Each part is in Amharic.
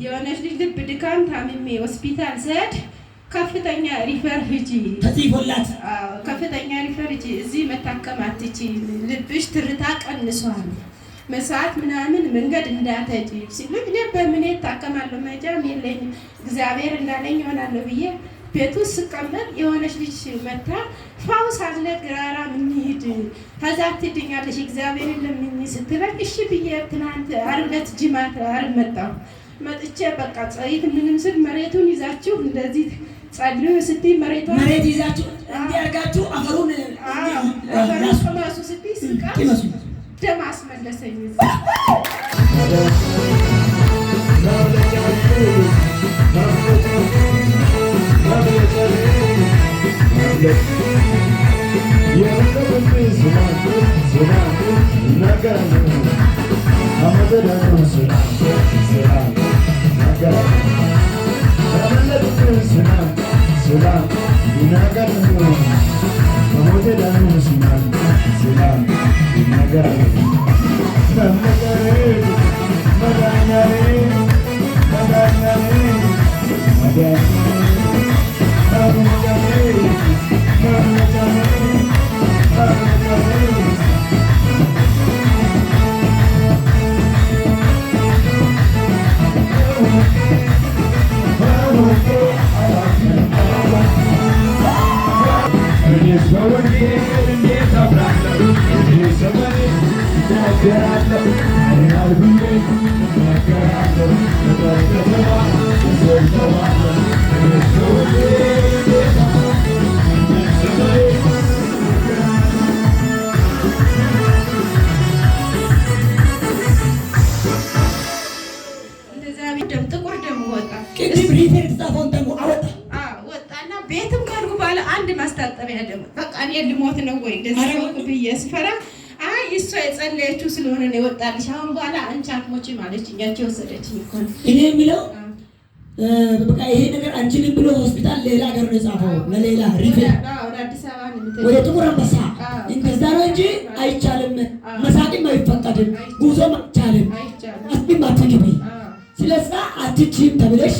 የሆነች ልጅ ልብ ድካም ታምሜ ሆስፒታል ስሄድ ከፍተኛ ሪፈር ሂጂ ተጽፎላት ከፍተኛ ሪፈር ሂጂ እዚህ መታከም አትችይም፣ ልብሽ ትርታ ቀንሷል፣ መስዋዕት ምናምን መንገድ እንዳትሄጂ ሲሉኝ እኔ በምን እታከማለሁ? መጃም የለኝም እግዚአብሔር እንዳለኝ ይሆናለሁ ብዬ ቤቱ ስቀመጥ የሆነች ልጅ መታ ፋውስ አለ ግራራ እንሂድ ከዛ ትድኛለሽ እግዚአብሔር ለምን ስትለኝ እሺ ብዬ ትናንት ዓርብ ዕለት ጅማት ዓርብ መጣሁ። መጥቼ በቃ ጸይት ምንም ስል መሬቱን ይዛችሁ እንደዚህ ጸልዩ ስትይ መሬት ይዛችሁ እንዲያርጋችሁ አፈሩን ራሱ ስትይ ስቃ ደም አስመለሰኝ። ቤትም ካልኩ ባለ አንድ ማስታጠቢያ ደግሞ በቃ እኔ ልሞት ነው ወይ እንደዚህ ነው ብዬ ስፈራ አይ እሷ የጸለየችው ስለሆነ ነው የወጣልሽ አሁን በኋላ አንቺ አትሞቺም አለችኝ። ያቺ ወሰደችኝ እኮ እኔ የሚለው በቃ ይሄ ነገር አንቺን ብሎ ሆስፒታል ሌላ ሀገር ነው የጻፈው ለሌላ ሪፈር ወደ አዲስ አበባ ነው ወደ ጥቁር አንበሳ እንደዛ ነው እንጂ አይቻልም። መሳቂም አይፈቀድም፣ ጉዞም አይቻልም፣ አስቢም አትግቢ። ስለዛ አትችይም ተብለሽ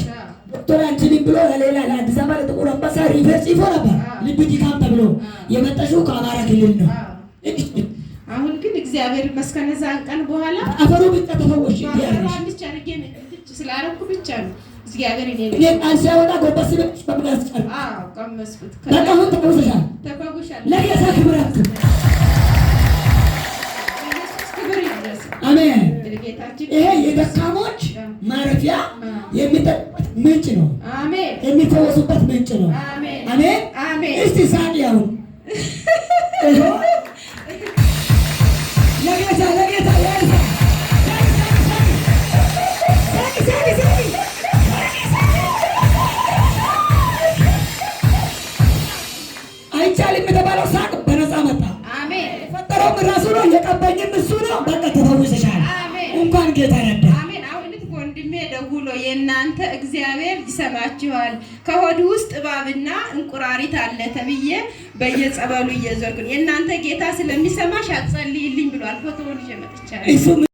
ዶክተር አንቺን ብሎ ለሌላ ለአዲስ አበባ ለጥቁር አንበሳ ሪፈር ጽፎ ነበር። ልብ ድካም ተብሎ የመጣሽው ከአማራ ክልል ነው። አሁን ግን እግዚአብሔር ይመስገን እዛን ቀን በኋላ አፈሩ ብቻ ተፈወሽ ያለሽ ብቻ ነኝ ስላረኩ ብቻ ነው እግዚአብሔር ይኔ አንቺ ያወጣ ጎበስ ብቻ በብላስ ቃል ቀመስኩት በቃሁን ተፈውሰሻል። ለጌታ ክብር አትኩ አሜን። ይሄ የደካሞች ማረፊያ የሚጠጡበት ምንጭ ነው። አሜን። የሚፈወሱበት ምንጭ ነው። አሜን አሜን አሜን። እስቲ ሳቂ አሁን ለጌታ ያይሳ አይቻልም የተባለው ሳቅ በነፃ መጣ። አሜን። የፈጠረውም ራሱ ነው፣ የቀባኝም እሱ ነው። በቃ ተፈውሰሻል። እንኳን ጌታ ረዳ። አሜን። አሁን ወንድሜ ደውሎ የእናንተ እግዚአብሔር ይሰማችኋል፣ ከሆድ ውስጥ እባብና እንቁራሪት አለ ተብዬ በየጸበሉ እየዞርኩ የእናንተ ጌታ ስለሚሰማሽ አትጸልይልኝ ብሏል። ፎቶውን ይዤ መጥቻለሁ።